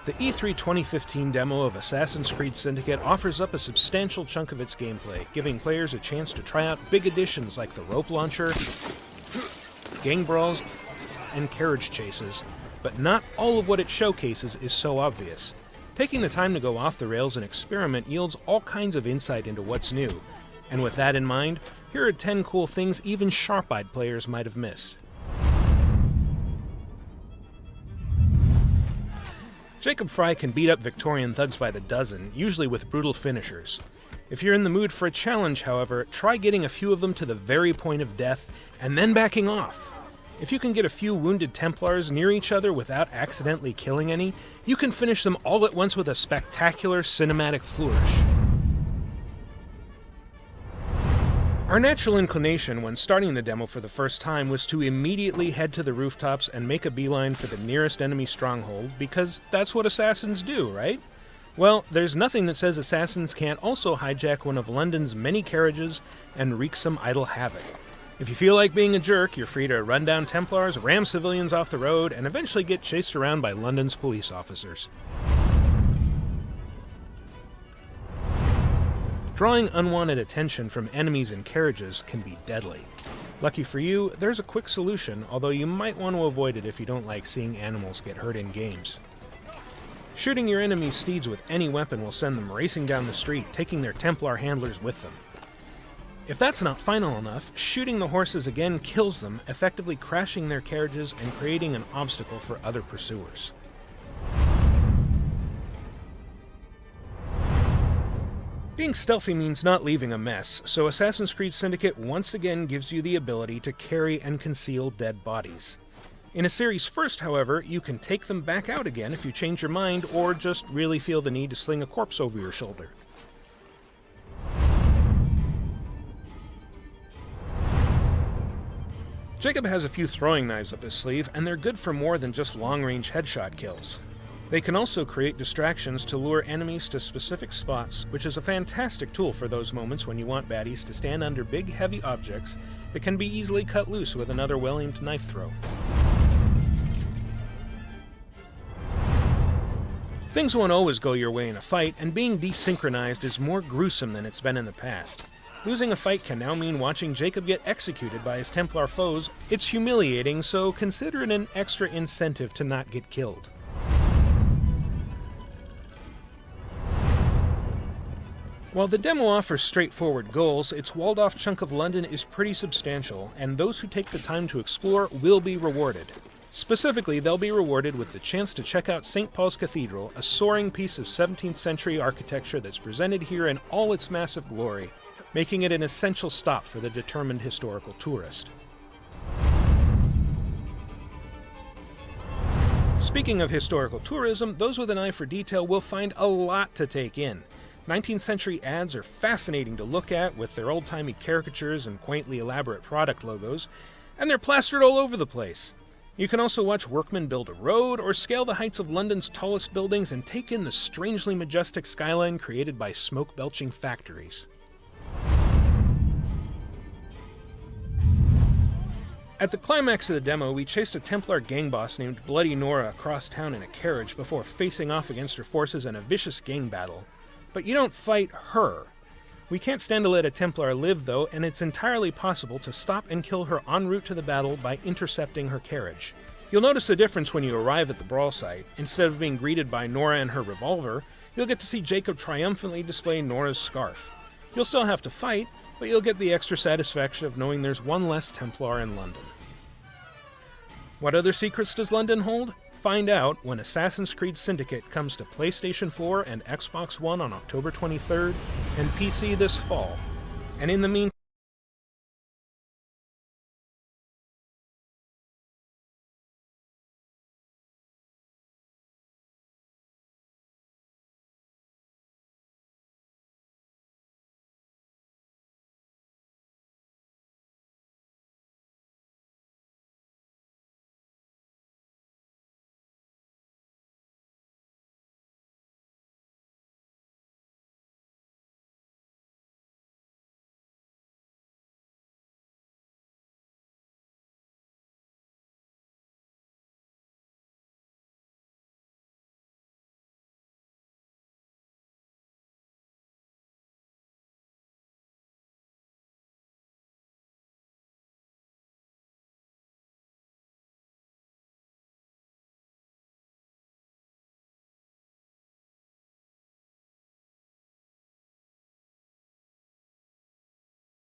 The E3 2015 demo of Assassin's Creed Syndicate offers up a substantial chunk of its gameplay, giving players a chance to try out big additions like the rope launcher, gang brawls, and carriage chases, but not all of what it showcases is so obvious. Taking the time to go off the rails and experiment yields all kinds of insight into what's new, and with that in mind, here are 10 cool things even sharp-eyed players might have missed. Jacob Fry can beat up Victorian thugs by the dozen, usually with brutal finishers. If you're in the mood for a challenge, however, try getting a few of them to the very point of death, and then backing off. If you can get a few wounded Templars near each other without accidentally killing any, you can finish them all at once with a spectacular cinematic flourish. Our natural inclination when starting the demo for the first time was to immediately head to the rooftops and make a beeline for the nearest enemy stronghold, because that's what assassins do, right? Well, there's nothing that says assassins can't also hijack one of London's many carriages and wreak some idle havoc. If you feel like being a jerk, you're free to run down Templars, ram civilians off the road, and eventually get chased around by London's police officers. Drawing unwanted attention from enemies and carriages can be deadly. Lucky for you, there's a quick solution, although you might want to avoid it if you don't like seeing animals get hurt in games. Shooting your enemy's steeds with any weapon will send them racing down the street, taking their Templar handlers with them. If that's not final enough, shooting the horses again kills them, effectively crashing their carriages and creating an obstacle for other pursuers. Being stealthy means not leaving a mess, so Assassin's Creed Syndicate once again gives you the ability to carry and conceal dead bodies. In a series first, however, you can take them back out again if you change your mind or just really feel the need to sling a corpse over your shoulder. Jacob has a few throwing knives up his sleeve, and they're good for more than just long-range headshot kills. They can also create distractions to lure enemies to specific spots, which is a fantastic tool for those moments when you want baddies to stand under big, heavy objects that can be easily cut loose with another well-aimed knife throw. Things won't always go your way in a fight, and being desynchronized is more gruesome than it's been in the past. Losing a fight can now mean watching Jacob get executed by his Templar foes. It's humiliating, so consider it an extra incentive to not get killed. While the demo offers straightforward goals, its walled-off chunk of London is pretty substantial, and those who take the time to explore will be rewarded. Specifically, they'll be rewarded with the chance to check out St. Paul's Cathedral, a soaring piece of 17th century architecture that's presented here in all its massive glory, making it an essential stop for the determined historical tourist. Speaking of historical tourism, those with an eye for detail will find a lot to take in. 19th century ads are fascinating to look at with their old-timey caricatures and quaintly elaborate product logos, and they're plastered all over the place. You can also watch workmen build a road or scale the heights of London's tallest buildings and take in the strangely majestic skyline created by smoke-belching factories. At the climax of the demo, we chased a Templar gang boss named Bloody Nora across town in a carriage before facing off against her forces in a vicious gang battle. But you don't fight her. We can't stand to let a Templar live, though, and it's entirely possible to stop and kill her en route to the battle by intercepting her carriage. You'll notice the difference when you arrive at the brawl site. Instead of being greeted by Nora and her revolver, you'll get to see Jacob triumphantly display Nora's scarf. You'll still have to fight, but you'll get the extra satisfaction of knowing there's one less Templar in London. What other secrets does London hold? Find out when Assassin's Creed Syndicate comes to PlayStation 4 and Xbox One on October 23rd, and PC this fall. And in the meantime,